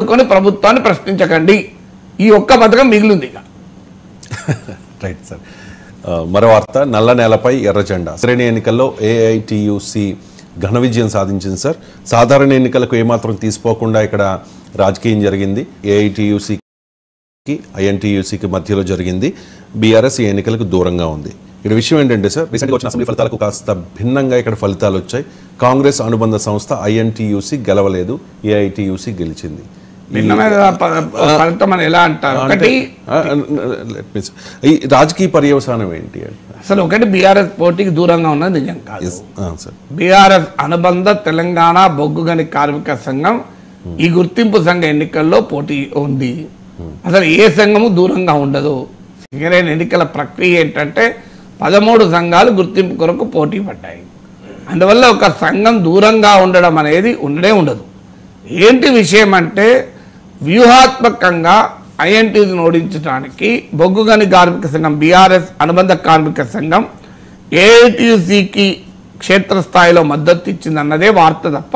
పట్టుకొని ప్రభుత్వాన్ని ప్రశ్నించకండి. ఈ ఒక్క పథకం మిగిలింది. Right sir. మరో వార్త, నల్ల నేలపై ఎర్ర జెండా. శ్రేణి ఎన్నికల్లో ఏఐటియుసి ఘన విజయం సాధించింది సార్. సాధారణ ఎన్నికలకు ఏమాత్రం తీసిపోకుండా ఇక్కడ రాజకీయం జరిగింది. ఏఐటియుసికి ఐఎన్టీయూసీకి మధ్యలో జరిగింది. బీఆర్ఎస్ ఈ ఎన్నికలకు దూరంగా ఉంది. ఇక్కడ విషయం ఏంటంటే సార్, రీసెంట్గా వచ్చిన అసెంబ్లీ ఫలితాలకు కాస్త భిన్నంగా ఇక్కడ ఫలితాలు వచ్చాయి. కాంగ్రెస్ అనుబంధ సంస్థ ఐఎన్టీయూసీ గెలవలేదు, ఏఐటియుసి గెలిచింది. ఫలితం అని ఎలా అంటారు? ఒకటి ఈ రాజకీయ పర్యవసానం ఏంటి? అసలు ఒకటి బీఆర్ఎస్ పోటీకి దూరంగా ఉన్నది నిజం కాదు. బీఆర్ఎస్ అనుబంధ తెలంగాణ బొగ్గు గని కార్మిక సంఘం ఈ గుర్తింపు సంఘ ఎన్నికల్లో పోటీ ఉంది. అసలు ఏ సంఘము దూరంగా ఉండదు. సింగరేణి ఎన్నికల ప్రక్రియ ఏంటంటే 13 సంఘాలు గుర్తింపు కొరకు పోటీ పడ్డాయి. అందువల్ల ఒక సంఘం దూరంగా ఉండడం అనేది ఉండదు. ఏంటి విషయం అంటే, వ్యూహాత్మకంగా ఐఎన్టీని ఓడించడానికి బొగ్గు గని కార్మిక సంఘం, బీఆర్ఎస్ అనుబంధ కార్మిక సంఘం ఏఐటీయూసీకి క్షేత్రస్థాయిలో మద్దతు ఇచ్చిందన్నదే వార్త తప్ప,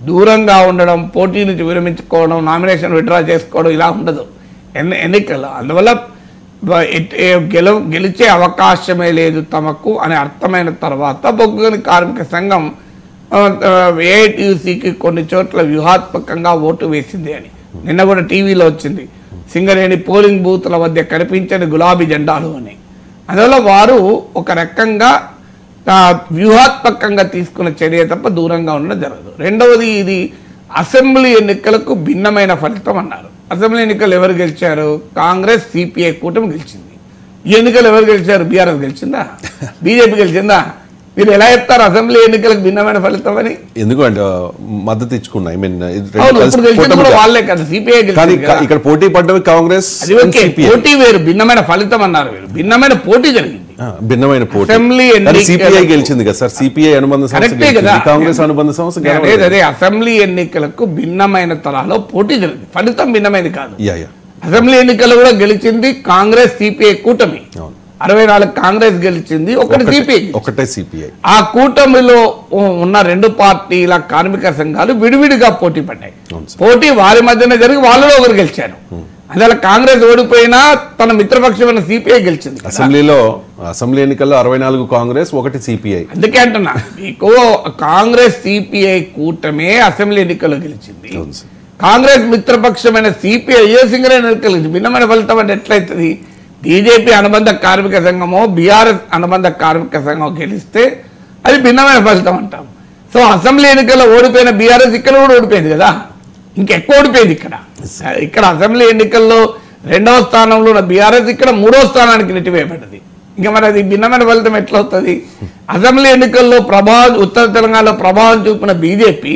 దూరంగా ఉండడం, పోటీ నుంచి విరమించుకోవడం, నామినేషన్ విత్డ్రా చేసుకోవడం ఇలా ఉండదు ఎన్నికల్లో. అందువల్ల గెలిచే అవకాశమే లేదు తమకు అని అర్థమైన తర్వాత బొగ్గు గని కార్మిక సంఘం ఏఐటీయూసీకి కొన్ని చోట్ల వ్యూహాత్మకంగా ఓటు వేసింది అని నిన్న కూడా టీవీలో వచ్చింది. సింగరేణి పోలింగ్ బూత్ల మధ్య కనిపించని గులాబీ జెండాలు అని. అందువల్ల వారు ఒక రకంగా వ్యూహాత్మకంగా తీసుకున్న చర్య తప్ప దూరంగా ఉండడం జరగదు. రెండవది, ఇది అసెంబ్లీ ఎన్నికలకు భిన్నమైన ఫలితం అన్నారు. అసెంబ్లీ ఎన్నికలు ఎవరు గెలిచారు? కాంగ్రెస్ సిపిఐ కూటమి గెలిచింది. ఈ ఎన్నికలు ఎవరు గెలిచారు? బీఆర్ఎస్ గెలిచిందా? బీజేపీ గెలిచిందా? మీరు ఎలా చెప్తారు అసెంబ్లీ ఎన్నికలకు భిన్నమైన ఫలితం అని? ఎందుకంటే మద్దతు ఇచ్చుకున్నాయి. వాళ్ళే కదా, సిపిఐ ఇక్కడ పోటీ పడ్డవి కాంగ్రెస్. పోటీ వేరు, భిన్నమైన ఫలితం అన్నారు. వేరు, భిన్నమైన పోటీ జరిగింది. భిన్నమైన పోటీ. అసెంబ్లీ సిపిఐ గెలిచింది కదా సార్. సిపిఐ అనుబంధ సంస్థ, కాంగ్రెస్ అనుబంధ సంస్థ. అదే అసెంబ్లీ ఎన్నికలకు భిన్నమైన తరాలో పోటీ జరిగింది, ఫలితం భిన్నమైనది కాదు. అసెంబ్లీ ఎన్నికలు కూడా గెలిచింది కాంగ్రెస్ సిపిఐ కూటమి. 64 కాంగ్రెస్ గెలిచింది, ఒకటే సిపిఐ. ఆ కూటమిలో ఉన్న 2 పార్టీల కార్మిక సంఘాలు విడివిడిగా పోటీ పడ్డాయి. పోటీ వారి మధ్యన జరిగి వాళ్ళలో ఒకరు గెలిచారు. అందువల్ల కాంగ్రెస్ ఓడిపోయినా తన మిత్రపక్షమైన సిపిఐ గెలిచింది. అసెంబ్లీ ఎన్నికల్లో 64 కాంగ్రెస్, 1 సిపిఐ. అందుకే అంటున్నా మీకు, కాంగ్రెస్ సిపిఐ కూటమే అసెంబ్లీ ఎన్నికల్లో గెలిచింది. కాంగ్రెస్ మిత్రపక్షమైన సిపిఐ సింగరేణి ఎన్నికలు భిన్నమైన ఫలితం అంటే ఎట్లయితుంది? బీజేపీ అనుబంధ కార్మిక సంఘమో బీఆర్ఎస్ అనుబంధ కార్మిక సంఘం గెలిస్తే అది భిన్నమైన ఫలితం అంటాం. సో అసెంబ్లీ ఎన్నికల్లో ఓడిపోయిన బీఆర్ఎస్ ఇక్కడ కూడా ఓడిపోయింది కదా, ఇంకెక్కువ ఓడిపోయింది. ఇక్కడ అసెంబ్లీ ఎన్నికల్లో 2వ స్థానంలో ఉన్న బీఆర్ఎస్ ఇక్కడ 3వ స్థానానికి నెట్టివేయబడ్డది. ఇంకా మరి అది భిన్నమైన ఫలితం ఎట్లా అవుతుంది? అసెంబ్లీ ఎన్నికల్లో ఉత్తర తెలంగాణలో ప్రభావం చూపిన బీజేపీ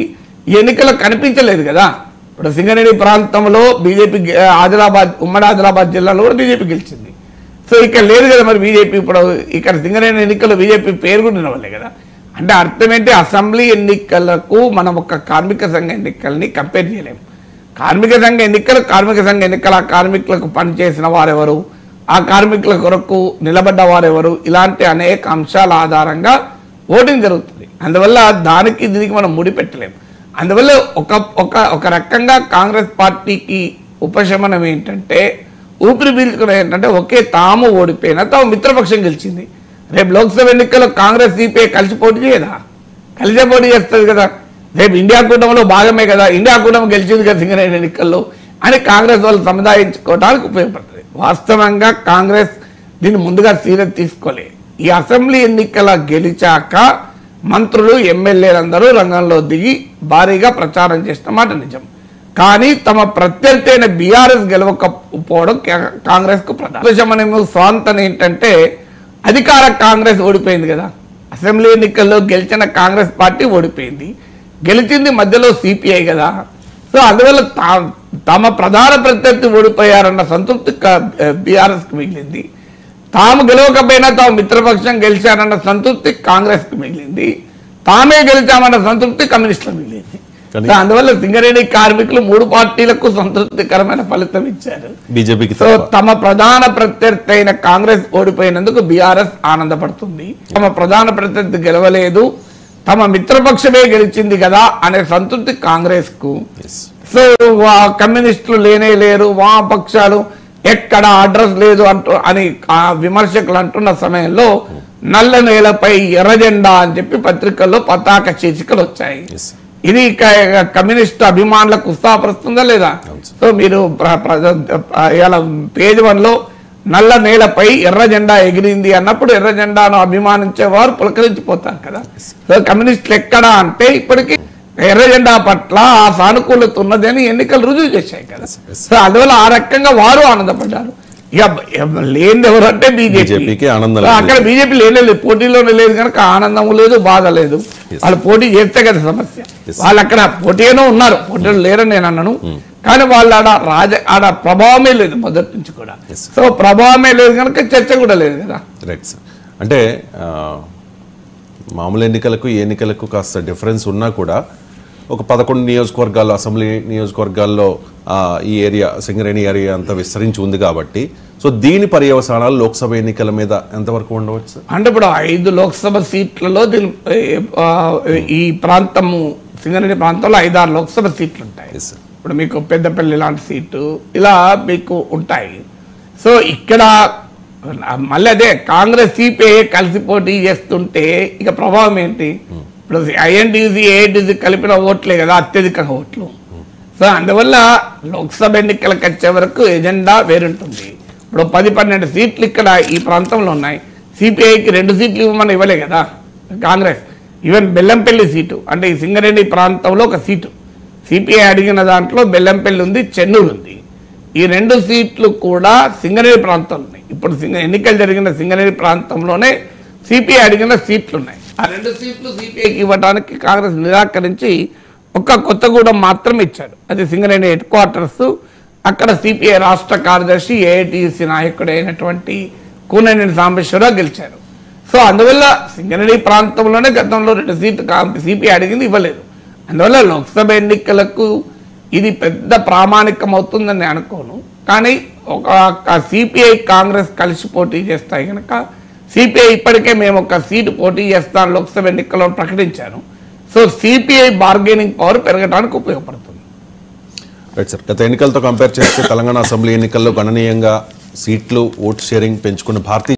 ఈ ఎన్నికల్లో కనిపించలేదు కదా. ఇప్పుడు సింగరేణి ప్రాంతంలో బీజేపీ, ఉమ్మడి ఆదిలాబాద్ జిల్లాలో కూడా బీజేపీ గెలిచింది. సో ఇక్కడ లేదు కదా మరి బీజేపీ. ఇప్పుడు ఇక్కడ సింగరేణి ఎన్నికల్లో బీజేపీ పేరు కూడా నిలవలే కదా. అంటే అర్థం ఏంటి? అసెంబ్లీ ఎన్నికలకు మనం ఒక కార్మిక సంఘ ఎన్నికల్ని కంపేర్ చేయలేము. కార్మిక సంఘ ఎన్నికలు ఆ కార్మికులకు పనిచేసిన వారెవరు, ఆ కార్మికుల కొరకు నిలబడ్డ వారెవరు, ఇలాంటి అనేక అంశాల ఆధారంగా ఓటింగ్ జరుగుతుంది. అందువల్ల దానికి దీనికి మనం ముడిపెట్టలేము. అందువల్ల ఒక రకంగా కాంగ్రెస్ పార్టీకి ఉపశమనం ఏంటంటే, ఊపిరి పీల్చుకునే ఏంటంటే, తాము ఓడిపోయినా తాము మిత్రపక్షం గెలిచింది. రేపు లోక్సభ ఎన్నికల్లో కాంగ్రెస్ సిపిఐ కలిసి పోటీ చేయదా? కలిసే పోటీ చేస్తుంది కదా. రేపు ఇండియా కూటమిలో భాగమే కదా, ఇండియా కూటమి గెలిచింది కదా సింగరేణి ఎన్నికల్లో అని కాంగ్రెస్ వాళ్ళు సముదాయించుకోవడానికి ఉపయోగపడుతుంది. వాస్తవంగా కాంగ్రెస్ దీన్ని ముందుగా సీరియస్ తీసుకోలేదు. ఈ అసెంబ్లీ ఎన్నికల గెలిచాక మంత్రులు, ఎమ్మెల్యేలందరూ రంగంలో దిగి భారీగా ప్రచారం చేసిన మాట నిజం. కానీ తమ ప్రత్యర్థి అయిన బీఆర్ఎస్ గెలవకపోవడం కాంగ్రెస్ కు ప్రధాన స్వాంతం ఏంటంటే, అధికార కాంగ్రెస్ ఓడిపోయింది కదా. అసెంబ్లీ ఎన్నికల్లో గెలిచిన కాంగ్రెస్ పార్టీ ఓడిపోయింది, గెలిచింది మధ్యలో సిపిఐ కదా. సో అందువల్ల తమ ప్రధాన ప్రత్యర్థి ఓడిపోయారన్న సంతృప్తి బీఆర్ఎస్కి మిగిలింది. తాము గెలవకపోయినా తాము మిత్రపక్షం గెలిచారన్న సంతృప్తి కాంగ్రెస్కి మిగిలింది. తామే గెలిచామన్న సంతృప్తి కమ్యూనిస్టులకు మిగిలింది. అందువల్ల సింగరేణి కార్మికులు 3 పార్టీలకు సంతృప్తికరమైన ఫలితం ఇచ్చారు. బీజేపీకి సో తమ ప్రధాన ప్రత్యర్థి అయిన కాంగ్రెస్ ఓడిపోయినందుకు బీఆర్ఎస్ ఆనందపడుతుంది. తమ ప్రధాన ప్రత్యర్థి గెలవలేదు, తమ మిత్రపక్షమే గెలిచింది కదా అనే సంతృప్తి కాంగ్రెస్ కు. సో కమ్యూనిస్టులు లేనే లేరు, వామపక్షాలు ఎక్కడ అడ్రస్ లేదు అని విమర్శకులు అంటున్న సమయంలో నల్ల నేలపై ఎర్ర జెండా అని చెప్పి పత్రికల్లో పతాక శీర్షికలు వచ్చాయి. ఇది కమ్యూనిస్టు అభిమానులకు ఉత్సాహపరుస్తుందా లేదా? సో మీరు ఇలా పేజ్ 1లో నల్ల నేలపై ఎర్ర జెండా ఎగిరింది అన్నప్పుడు ఎర్ర జెండాను అభిమానించేవారు పులకరించిపోతారు కదా. సో కమ్యూనిస్టులు ఎక్కడ అంటే ఇప్పటికీ ఎర్ర జెండా పట్ల ఆ సానుకూలత ఉన్నదని ఎన్నికలు రుజువు చేశాయి కదా. సో అందువల్ల ఆ రకంగా వారు ఆనందపడ్డారు. ఇక లేనిది ఎవరంటే బీజేపీకి ఆనందం. అక్కడ బీజేపీ లేదు, పోటీలోనే లేదు కనుక ఆనందం లేదు, బాధ లేదు. వాళ్ళు పోటీ చేస్తే కదా సమస్య. వాళ్ళు అక్కడ పోటీలో ఉన్నారు, పోటీలో లేరని నేను అన్నాను, కానీ వాళ్ళు ఆడ ప్రభావమే లేదు మొదటి నుంచి కూడా. సో ప్రభావమే లేదు కనుక చర్చ కూడా లేదు కదా. Right sir. అంటే మామూలు ఎన్నికలకు ఈ ఎన్నికలకు కాస్త డిఫరెన్స్ ఉన్నా కూడా ఒక 11 నియోజకవర్గాల్లో, అసెంబ్లీ నియోజకవర్గాల్లో ఈ ఏరియా సింగరేణి ఏరియా అంతా విస్తరించి ఉంది కాబట్టి సో దీని పర్యవసానాలు లోక్సభ ఎన్నికల మీద ఎంతవరకు ఉండవచ్చు? అంటే ఇప్పుడు 5 లోక్సభ సీట్లలో ఈ ప్రాంతము సింగరేణి ప్రాంతంలో 5-6 లోక్సభ సీట్లు ఉంటాయి. ఇప్పుడు మీకు పెద్దపల్లి లాంటి సీటు ఇలా మీకు ఉంటాయి. సో ఇక్కడ మళ్ళీ అదే కాంగ్రెస్ సిపిఐ కలిసి పోటీ చేస్తుంటే ఇక ప్రభావం ఏంటి? ఇప్పుడు ఐఎన్టీసీ ఏఐటీసీ కలిపిన ఓట్లే కదా అత్యధిక ఓట్లు. సో అందువల్ల లోక్సభ ఎన్నికలకు వచ్చే వరకు ఎజెండా వేరుంటుంది. ఇప్పుడు 10-12 సీట్లు ఇక్కడ ఈ ప్రాంతంలో ఉన్నాయి. సిపిఐకి 2 సీట్లు ఇవ్వమని ఇవ్వలే కదా కాంగ్రెస్. ఈవెన్ బెల్లంపల్లి సీటు అంటే ఈ సింగరేణి ప్రాంతంలో ఒక సీటు సిపిఐ అడిగిన దాంట్లో బెల్లంపల్లి ఉంది, చెన్నూరు ఉంది. ఈ 2 సీట్లు కూడా సింగరేణి ప్రాంతంలో ఉన్నాయి. ఇప్పుడు ఎన్నికలు జరిగిన సింగరేణి ప్రాంతంలోనే సిపిఐ అడిగిన సీట్లు ఉన్నాయి. ఆ 2 సీట్లు సిపిఐకి ఇవ్వడానికి కాంగ్రెస్ నిరాకరించి ఒక్క కొత్తగూడెం మాత్రం ఇచ్చారు. అది సింగరేణి హెడ్ క్వార్టర్స్. అక్కడ సిపిఐ రాష్ట్ర కార్యదర్శి ఏఐటీసీ నాయకుడు అయినటువంటి కూనేనేని సాంబశివరావు గెలిచారు. సో అందువల్ల సింగరేణి ప్రాంతంలోనే గతంలో 2 సీట్లు సిపిఐ అడిగింది, ఇవ్వలేదు. అందువల్ల లోక్సభ ఎన్నికలకు ఇది పెద్ద ప్రామాణికం అవుతుందని అనుకోను. కానీ ఒక సిపిఐ కాంగ్రెస్ కలిసి పోటీ చేస్తాయి కనుక సిపిఐ ఇప్పటికే మేము ఒక సీటు పోటీ చేస్తాను లోక్సభ ఎన్నికల్లో ప్రకటించాను. సో సిపిఐ బార్గెనింగ్ పవర్ పెరగడానికి ఉపయోగపడుతుంది. Right sir. గత ఎన్నికలతో కంపేర్ చేస్తే తెలంగాణ అసెంబ్లీ ఎన్నికల్లో గణనీయంగా సీట్లు ఓట్ షేరింగ్ పెంచుకున్న భారతీయ